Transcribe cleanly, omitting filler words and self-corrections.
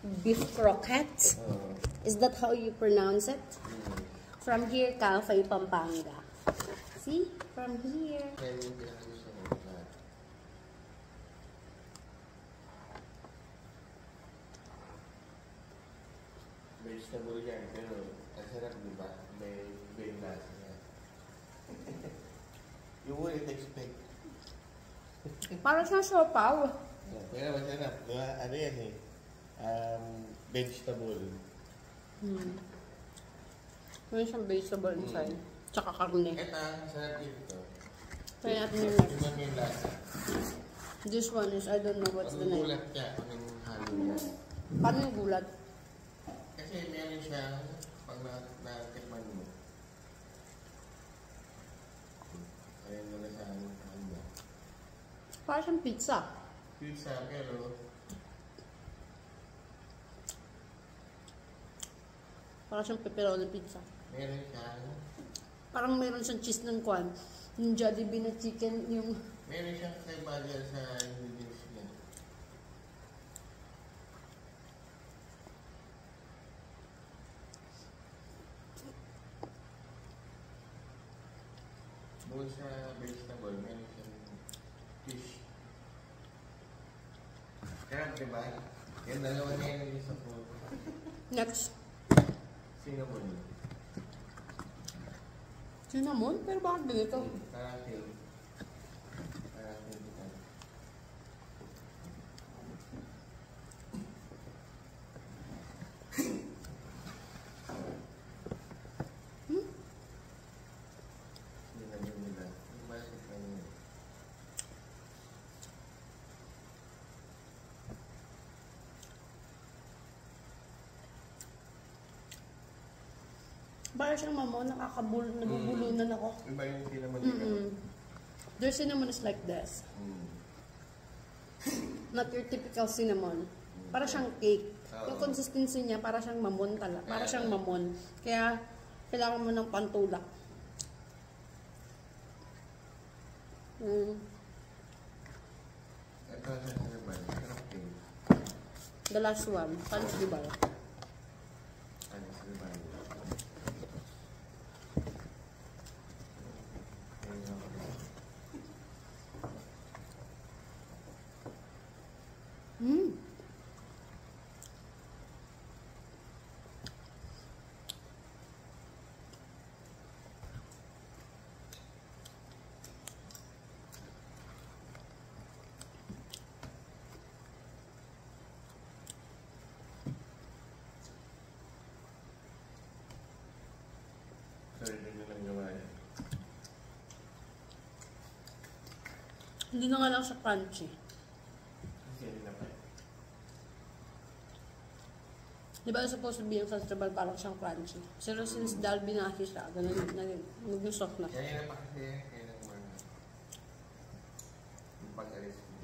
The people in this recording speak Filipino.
beef croquette. Is that how you pronounce it? From here, Calfay, Pampanga. See? From here. Vegetable yan, pero masarap, diba? May lasa yan. You wouldn't expect. Parang siyang siopaw. Pero masarap. Diba? Ano yan eh? Vegetable. May siyang vegetable inside. Tsaka karne. Ito, masarap dito. Try natin yung next. Ito yung lasa. This one is, I don't know what's the name. Gulat niya, anong halo niya. Paano yung gulat? Kasi meron siya, pag natikman mo. Ayan mo na sa ano. Parang siyang pizza. Pizza, pero Parang siyang pepperoni pizza. meron siya. Parang meron siyang cheese ng kwan. Yung Jollibee na chicken, yung... Meron siyang kaibagan sa ingredients niya. Bukod sa vegetable, meron siyang fish. Crab, diba? Yung dalawa na yun yung sa food. Next. Cinnamon. Cinnamon? Pero bakit ganito? Karakil. Karakil kita. Cinnamon nila. Yung basic na yun. Parang siyang mamo, nabubulunan ako. Iba yung cinnamon nila. Their cinnamon is like this. Not your typical cinnamon. Para siyang cake. Yung consistency niya, para siyang mamon talaga. Para siyang mamon. Kaya, kailangan mo ng pantulak. Ito sa cinnamon. Sarap din. The last one, panis di ba? Ano cinnamon? Sorry, hindi lang gawa yan. Hindi na nga lang sa crunchy. Kasi hindi na pa. Di ba supposed to be yung vegetable parang siyang crunchy? Pero since dahil binaki siya, ganun, nag-soft na. Kaya na pa kasi, kaya na mga yung pag-alis mo.